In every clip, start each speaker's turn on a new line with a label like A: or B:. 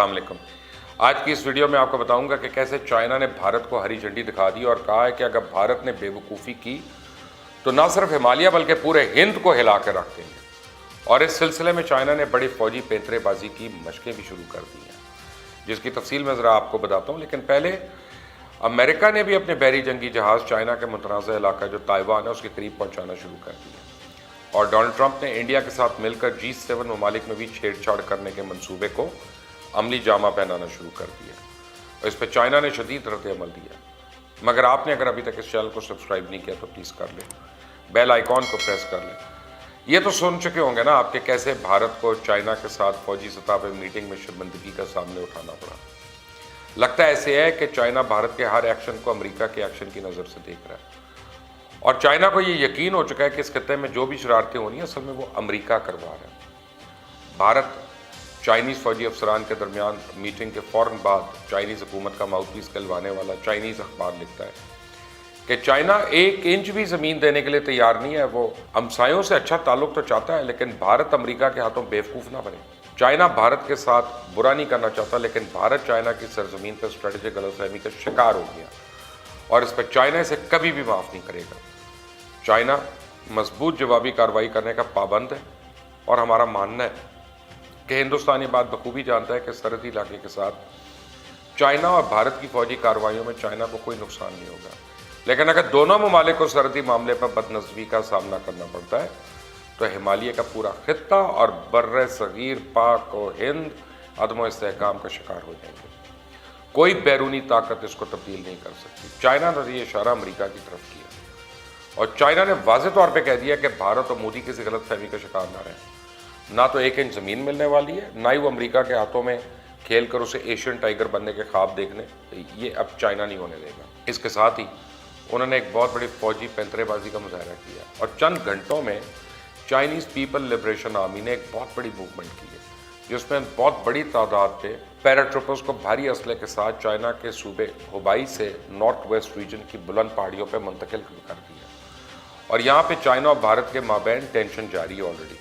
A: अस्सलाम वालेकुम। आज की इस वीडियो में आपको बताऊंगा कि कैसे चाइना ने भारत को हरी झंडी दिखा दी और कहा है कि अगर भारत ने बेवकूफ़ी की तो न सिर्फ हिमालय बल्कि पूरे हिंद को हिला कर रख देंगे। और इस सिलसिले में चाइना ने बड़ी फौजी पेंतरेबाजी की मशकें भी शुरू कर दी हैं, जिसकी तफसील में ज़रा आपको बताता हूँ। लेकिन पहले अमेरिका ने भी अपने बहरी जंगी जहाज़ चाइना के मुतनाज़ इलाका जो ताइवान है उसके करीब पहुँचाना शुरू कर दिया। और डोनाल्ड ट्रंप ने इंडिया के साथ मिलकर G7 ममालिक में भी छेड़छाड़ करने के मंसूबे को अमली जामा पहनाना शुरू कर दिया और इस पर चाइना ने शदीद रद्द-ए-अमल दिया। मगर आपने अगर अभी तक इस चैनल को सब्सक्राइब नहीं किया तो प्लीज़ कर लें, बेल आइकॉन को प्रेस कर लें। ये तो सुन चुके होंगे ना आपके कैसे भारत को चाइना के साथ फौजी सतह पर मीटिंग में शर्मिंदगी का सामने उठाना पड़ा। लगता ऐसे है कि चाइना भारत के हर एक्शन को अमेरिका के एक्शन की नज़र से देख रहा है और चाइना को ये यकीन हो चुका है कि इस खत्ते में जो भी शरारतें हो रही हैं असल में वो अमेरिका करवा रहा है। भारत चाइनीज़ फौजी अफसरान के दरमियान मीटिंग के फ़ौरन बाद चाइनीज़ हुकूमत का माउथपीस कहलवाने वाला चाइनीज़ अखबार लिखता है कि चाइना 1 इंच भी ज़मीन देने के लिए तैयार नहीं है। वो हमसायों से अच्छा ताल्लुक तो चाहता है, लेकिन भारत अमेरिका के हाथों बेवकूफ़ ना बने। चाइना भारत के साथ बुरा नहीं करना चाहता, लेकिन भारत चाइना की सरजमीन पर स्ट्रेटेजिक गलतफहमी का शिकार हो गया और इस पर चाइना इसे कभी भी माफ़ नहीं करेगा। चाइना मजबूत जवाबी कार्रवाई करने का पाबंद है और हमारा मानना है कि हिंदुस्तान ये बात बखूबी जानता है कि सरहदी इलाके के साथ चाइना और भारत की फौजी कार्रवाइयों में चाइना को कोई नुकसान नहीं होगा। लेकिन अगर दोनों ममालिक को सरहदी मामले पर बदनज़मी का सामना करना पड़ता है तो हिमालय का पूरा खित्ता और बर्रे सगीर पाक और हिंद अदम इस्तेहकाम का शिकार हो जाएंगे। कोई बैरूनी ताकत इसको तब्दील नहीं कर सकती। चाइना ने ये इशारा अमेरिका की तरफ किया और चाइना ने वाज़ेह तौर पे कह दिया कि भारत और मोदी किसी गलत फहमी का शिकार ना रहे। ना तो 1 इंच ज़मीन मिलने वाली है, ना ही वो अमेरिका के हाथों में खेल कर उसे एशियन टाइगर बनने के ख्वाब देखने, ये अब चाइना नहीं होने देगा। इसके साथ ही उन्होंने एक बहुत बड़ी फौजी पेंतरेबाजी का मुजाहरा किया और चंद घंटों में चाइनीज़ पीपल लिबरेशन आर्मी ने एक बहुत बड़ी मूवमेंट की है, जिसमें बहुत बड़ी तादाद पे पैराट्रूपर्स को भारी असले के साथ चाइना के सूबे हुबाई से नॉर्थ वेस्ट रीजन की बुलंद पहाड़ियों पर मुंतकिल कर दिया। और यहाँ पे चाइना और भारत के माबैन टेंशन जारी है ऑलरेडी।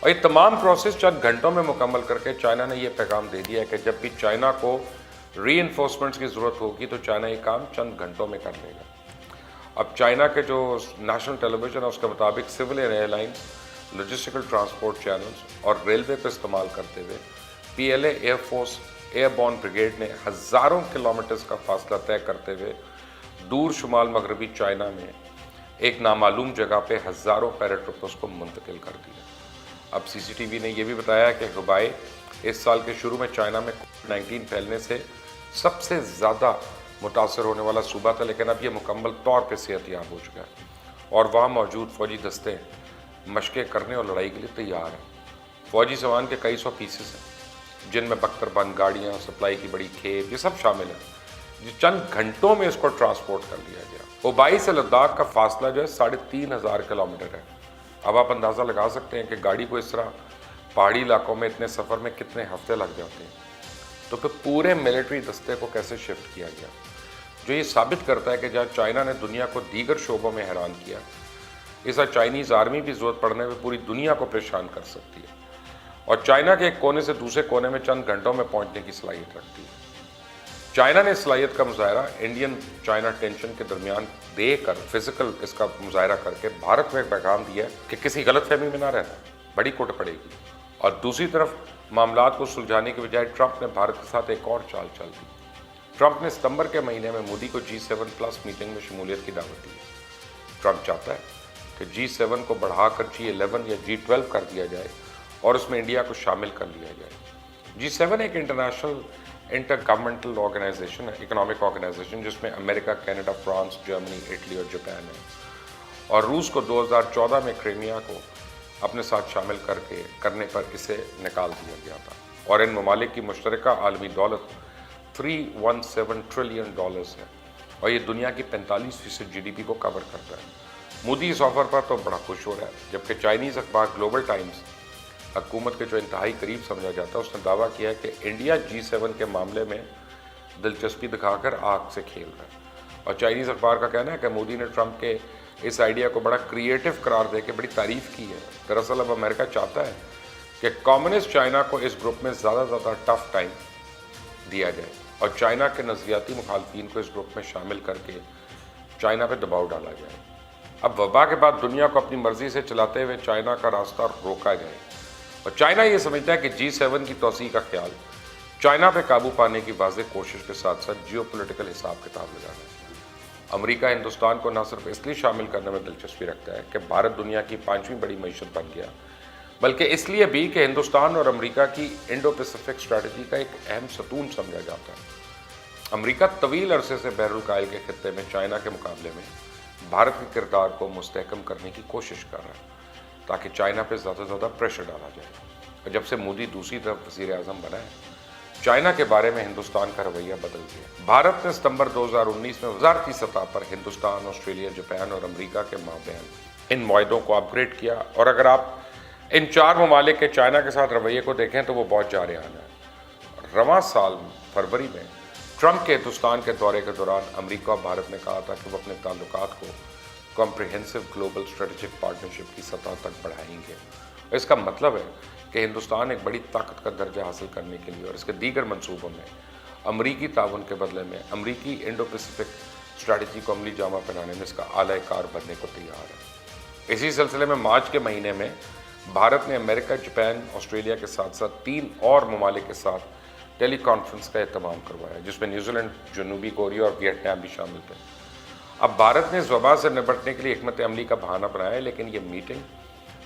A: और ये तमाम प्रोसेस चंद घंटों में मुकम्मल करके चाइना ने ये पैगाम दे दिया है कि जब भी चाइना को रीइंफोर्समेंट्स की ज़रूरत होगी तो चाइना ये काम चंद घंटों में कर लेगा। अब चाइना के जो नेशनल टेलीविज़न है उसके मुताबिक civil airlines, logistical transport channels और रेलवे को इस्तेमाल करते हुए PLA एयरफोर्स एयरबॉर्न ब्रिगेड ने हज़ारों किलोमीटर्स का फासला तय करते हुए दूर शुमाल मगरबी चाइना में एक नामालूम जगह पे हज़ारों पैराट्रूपर्स को मुंतकिल कर दिया। अब CCTV ने यह भी बताया कि हुबाई इस साल के शुरू में चाइना में COVID-19 फैलने से सबसे ज़्यादा मुतासर होने वाला सूबा था, लेकिन अब यह मुकम्मल तौर पर सेहतियाब हो चुका है और वहाँ मौजूद फौजी दस्ते मशक़ें करने और लड़ाई के लिए तैयार हैं। फौजी सामान के कई सौ पीसेस हैं, जिनमें बख्तरबंद गाड़ियाँ, सप्लाई की बड़ी खेप, ये सब शामिल है। चंद घंटों में इसको ट्रांसपोर्ट कर लिया गया। हुबाई से लद्दाख का फासला जो है 3500 किलोमीटर है। अब आप अंदाज़ा लगा सकते हैं कि गाड़ी को इस तरह पहाड़ी इलाकों में इतने सफ़र में कितने हफ्ते लग जाते हैं। तो फिर पूरे मिलिट्री दस्ते को कैसे शिफ्ट किया गया, जो ये साबित करता है कि जहाँ चाइना ने दुनिया को दीगर शोबों में हैरान किया, ऐसा चाइनीज़ आर्मी भी ज़रूरत पड़ने पर पूरी दुनिया को परेशान कर सकती है और चाइना के एक कोने से दूसरे कोने में चंद घंटों में पहुँचने की सलाहियत रखती है। चाइना ने सलाहियत का मुजाहरा इंडियन चाइना टेंशन के दरमियान देकर फिजिकल इसका मुजाहरा करके भारत में एक पैगाम दिया कि किसी गलतफहमी में ना रहना, बड़ी कुट पड़ेगी। और दूसरी तरफ मामलात को सुलझाने के बजाय ट्रंप ने भारत के साथ एक और चाल चल दी। ट्रंप ने सितंबर के महीने में मोदी को G7+ मीटिंग में शमूलियत की दावत दी। ट्रंप चाहता है कि G7 को बढ़ाकर G11 या G12 कर दिया जाए और उसमें इंडिया को शामिल कर लिया जाए। G7 एक इंटरनेशनल इंटर गवर्नमेंटल ऑर्गेनाइजेशन है, इकोनॉमिक ऑर्गेनाइजेशन, जिसमें America, Canada, France, Germany, Italy और जापान है। और रूस को 2014 में क्रीमिया को अपने साथ शामिल करने पर इसे निकाल दिया गया था। और इन ममालिक की मुश्तरका आलमी दौलत $317 ट्रिलियन है और ये दुनिया की 45% GDP को कवर करता है। मोदी इस ऑफर पर तो बड़ा खुश हो रहा है, जबकि चाइनीज़ अखबार ग्लोबल टाइम्स हुकूमत के जो इंतहाई करीब समझा जाता है उसने दावा किया है कि इंडिया G7 के मामले में दिलचस्पी दिखाकर आग से खेल रहा है। और चाइनीज़ अखबार का कहना है कि मोदी ने ट्रंप के इस आइडिया को बड़ा क्रिएटिव करार दे के बड़ी तारीफ़ की है। दरअसल अब अमेरिका चाहता है कि कम्युनिस्ट चाइना को इस ग्रुप में ज़्यादा टफ टाइम دیا جائے اور چائنا کے نظریاتی مخالفین کو اس گروپ میں شامل کر کے چائنا پہ دباؤ ڈالا جائے۔ اب وبا کے بعد دنیا کو اپنی مرضی سے چلاتے ہوئے چائنا کا راستہ روکا جائے، اور چائنا یہ سمجھتا ہے کہ G7 کی توسیع کا خیال چائنا پہ قابو پانے کی واضح کوشش کے ساتھ ساتھ جیو پولیٹیکل حساب کتاب لگانا ہے۔ امریکہ ہندوستان کو نہ صرف اس لیے شامل کرنے میں دلچسپی رکھتا ہے کہ بھارت دنیا کی 5ویں بڑی معیشت بن گیا، بلکہ اس لیے بھی کہ ہندوستان اور امریکہ کی انڈو پیسیفک اسٹریٹجی کا ایک اہم ستون سمجھا جاتا ہے۔ امریکہ طویل عرصے سے بحر الکاہل کے خطے میں چائنا کے مقابلے میں بھارت کے کردار کو مستحکم کرنے کی کوشش کر رہا ہے تاکہ چائنا پہ زیادہ سے زیادہ پریشر ڈالا جائے۔ اور جب سے مودی دوسری طرف وزیر اعظم بنا ہے، چائنا کے بارے میں ہندوستان کا رویہ بدل گیا۔ بھارت نے ستمبر 2019 میں وزارتی سطح پر ہندوستان، آسٹریلیا، جاپان اور امریکہ کے مابین ان معاہدوں کو اپ گریڈ کیا، اور اگر آپ ان 4 ممالک کے چائنا کے ساتھ رویے کو دیکھیں تو وہ بہت جارحانہ ہے۔ رواں سال فروری میں ٹرمپ کے ہندوستان کے دورے کے دوران امریکہ اور بھارت نے کہا تھا کہ وہ اپنے تعلقات کو کمپریہنسو گلوبل اسٹریٹجک پارٹنرشپ کی سطح تک بڑھائیں گے۔ اس کا مطلب ہے کہ ہندوستان ایک بڑی طاقت کا درجہ حاصل کرنے کے لیے اور اس کے دیگر منصوبوں میں امریکی تعاون کے بدلے میں امریکی انڈو پیسیفک اسٹریٹجی کو عملی جامہ پہنانے میں اس کا اعلی کار بننے کو تیار ہے۔ اسی سلسلے میں مارچ کے مہینے میں بھارت نے امریکہ، جاپان، آسٹریلیا کے ساتھ ساتھ 3 اور ممالک کے ساتھ ٹیلی کانفرنس کا اہتمام کروایا، جس میں نیوزی لینڈ، جنوبی کوریا اور ویتنام بھی شامل تھے۔ اب بھارت نے اس وبا سے نپٹنے کے لیے حکمت عملی کا بہانہ بنایا ہے، لیکن یہ میٹنگ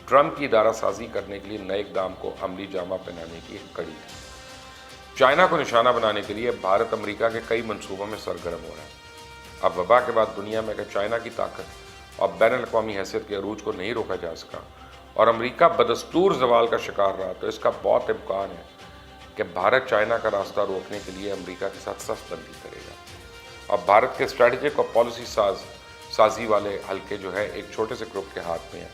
A: ٹرمپ کی ادارہ سازی کرنے کے لیے نئے اقدام کو عملی جامہ پہنانے کی ایک کڑی تھی۔ چائنا کو نشانہ بنانے کے لیے بھارت امریکہ کے کئی منصوبوں میں سرگرم ہو رہا ہے۔ اب وبا کے بعد دنیا میں اگر چائنا کی طاقت اور بین الاقوامی حیثیت کے عروج کو نہیں روکا جا سکا اور امریکہ بدستور زوال کا شکار رہا، تو اس کا بہت امکان ہے کہ بھارت چائنا کا راستہ روکنے کے لیے امریکہ کے ساتھ صف بندی کرے گا، اور بھارت کے اسٹریٹجک اور پالیسی سازی والے حلقے جو ہے ایک چھوٹے سے گروپ کے ہاتھ میں ہیں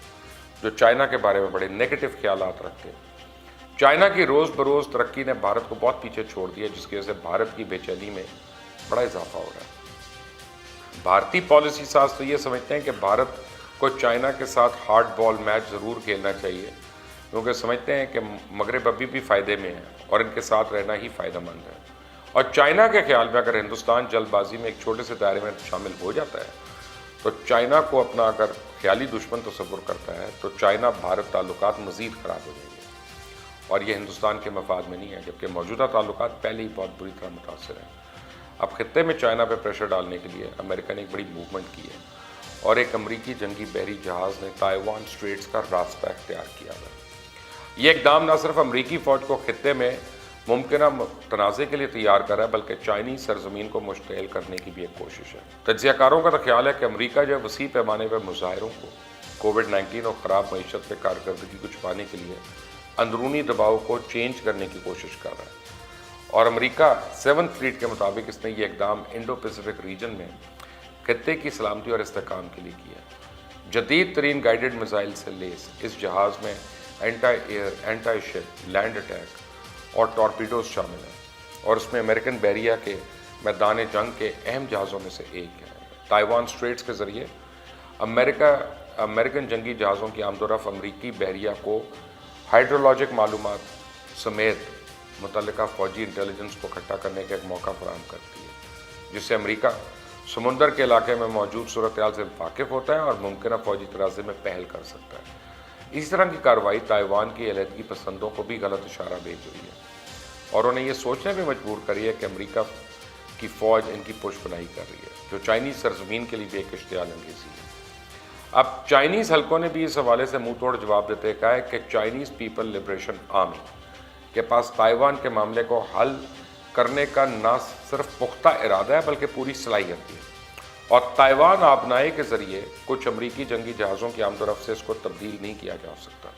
A: جو چائنا کے بارے میں بڑے نیگیٹو خیالات رکھتے ہیں۔ چائنا کی روز بروز ترقی نے بھارت کو بہت پیچھے چھوڑ دیا، جس کی وجہ سے بھارت کی بے چینی میں بڑا اضافہ ہو رہا ہے۔ بھارتی پالیسی ساز تو یہ سمجھتے ہیں کہ بھارت کو چائنا کے ساتھ ہارڈ بال میچ ضرور کھیلنا چاہیے، کیونکہ سمجھتے ہیں کہ مغرب ابھی بھی فائدے میں ہے اور ان کے ساتھ رہنا ہی فائدہ مند ہے۔ اور چائنا کے خیال میں اگر ہندوستان جلد بازی میں ایک چھوٹے سے دائرے میں شامل ہو جاتا ہے تو چائنا کو اپنا اگر خیالی دشمن تصور کرتا ہے تو چائنا بھارت تعلقات مزید خراب ہو جائیں گے، اور یہ ہندوستان کے مفاد میں نہیں ہے، جبکہ موجودہ تعلقات پہلے ہی بہت بری طرح متاثر ہیں۔ اب خطے میں چائنا پہ پریشر ڈالنے کے لیے امریکہ نے ایک بڑی موومنٹ کی ہے، اور ایک امریکی جنگی بحری جہاز نے تائیوان اسٹریٹس کا راستہ اختیار کیا ہے۔ یہ اقدام نہ صرف امریکی فوج کو خطے میں ممکنہ تنازع کے لیے تیار کر رہا ہے، بلکہ چائنی سرزمین کو مشتعل کرنے کی بھی ایک کوشش ہے۔ تجزیہ کاروں کا تو خیال ہے کہ امریکہ جو وسیع پیمانے پر مظاہروں کو کووڈ-19 اور خراب معیشت پہ کارکردگی کو چھپانے کے لیے اندرونی دباؤ کو چینج کرنے کی کوشش کر رہا ہے، اور امریکہ 7 فلیٹ کے مطابق اس نے یہ اقدام انڈو پیسیفک ریجن میں خطے کی سلامتی اور استحکام کے لیے کیا ہے۔ جدید ترین گائیڈڈ میزائل سے لیس اس جہاز میں اینٹی ایئر، اینٹی شپ، لینڈ اٹیک اور ٹارپیڈوز شامل ہیں، اور اس میں امریکن بحریہ کے میدان جنگ کے اہم جہازوں میں سے ایک ہے۔ تائیوان اسٹریٹس کے ذریعے امریکن جنگی جہازوں کی آمد و رفت امریکی بحریہ کو ہائیڈرولوجک معلومات سمیت متعلقہ فوجی انٹیلیجنس کو اکٹھا کرنے کا ایک موقع فراہم کرتی ہے، جس سے امریکہ سمندر کے علاقے میں موجود صورتحال سے واقف ہوتا ہے اور ممکنہ فوجی تنازع میں پہل کر سکتا ہے۔ اسی طرح کی کارروائی تائیوان کی علیحدگی پسندوں کو بھی غلط اشارہ بھیج رہی ہے، اور انہیں یہ سوچنے میں مجبور کری ہے کہ امریکہ کی فوج ان کی پش پناہی کر رہی ہے، جو چائنیز سرزمین کے لیے بھی ایک اشتعال انگیزی ہے۔ اب چائنیز حلقوں نے بھی اس حوالے سے منہ توڑ جواب دیتے کہا ہے کہ چائنیز پیپل لبریشن آرمی کے پاس تائیوان کے معاملے کو حل کرنے کا نہ صرف پختہ ارادہ ہے بلکہ پوری صلاحیت بھی ہے، اور تائیوان آبنائی کے ذریعے کچھ امریکی جنگی جہازوں کی آمد و رفت سے اس کو تبدیل نہیں کیا جا سکتا،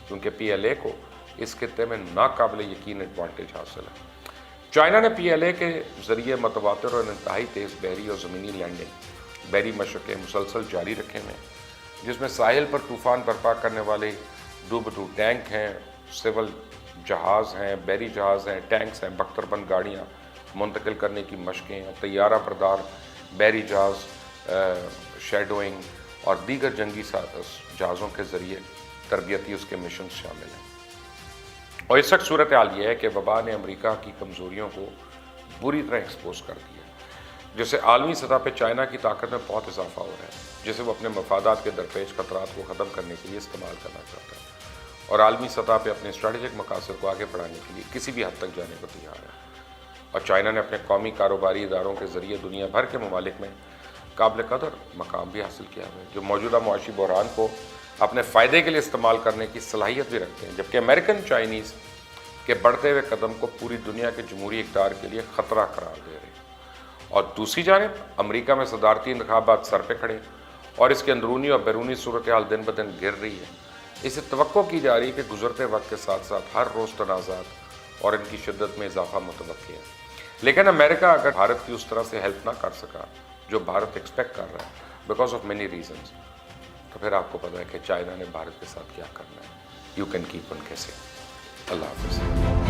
A: کیونکہ PLA کو اس خطے میں ناقابل یقین ایڈوانٹیج حاصل ہے۔ چائنا نے PLA کے ذریعے متواتر اور انتہائی تیز بحری اور زمینی لینڈنگ بحری مشقیں مسلسل جاری رکھے ہیں، جس میں ساحل پر طوفان برپا کرنے والے ڈوبدو ٹینک ہیں، سول جہاز ہیں، بحری جہاز ہیں، ٹینکس ہیں، بختر بند گاڑیاں منتقل کرنے کی مشقیں ہیں، طیارہ بردار بحری جہاز، شیڈوئنگ اور دیگر جنگی جہازوں کے ذریعے تربیتی اس کے مشن شامل ہیں۔ اور اس وقت صورتحال یہ ہے کہ وبا نے امریکہ کی کمزوریوں کو बुरी तरह एक्सपोज कर दिया, जिससे आलमी सतह पर चाइना की ताकत में बहुत इजाफा हो रहा है, जिसे वो अपने मफादात के दरपेश खतरात को ख़त्म करने के लिए इस्तेमाल करना चाहता है और आलमी सतह पर अपने स्ट्रेटेजिक मकासद को आगे बढ़ाने के लिए किसी भी हद तक जाने को तैयार है। और चाइना ने अपने कौमी कारोबारी इदारों के ज़रिए दुनिया भर के ममालिक में काबिल कदर मकाम भी हासिल किया है, जो मौजूदा मुआशी बहरान को अपने फ़ायदे के लिए इस्तेमाल करने की सलाहियत भी रखते हैं, जबकि अमेरिकन चाइनीज़ के बढ़ते हुए कदम को पूरी दुनिया के जमहूरी इक़्तिदार के लिए ख़तरा करार दे रहे हैं। और दूसरी जानिब अमेरिका में सदारती इंतखाबात सर पे खड़े और इसके अंदरूनी और बैरूनी सूरत हाल दिन ब दिन गिर रही है। इसे तवक्को की जा रही है कि गुजरते वक्त के साथ साथ हर रोज़ तनाज़ात और इनकी शिद्दत में इजाफा मुतवक्की है। लेकिन अमेरिका अगर भारत की उस तरह से हेल्प ना कर सका जो भारत एक्सपेक्ट कर रहा है बिकॉज ऑफ मेनी रीजंस, तो फिर आपको पता है कि चाइना ने भारत के साथ क्या करना है। यू कैन कीप ऑन कैसे। अल्लाह हाफ़िज़।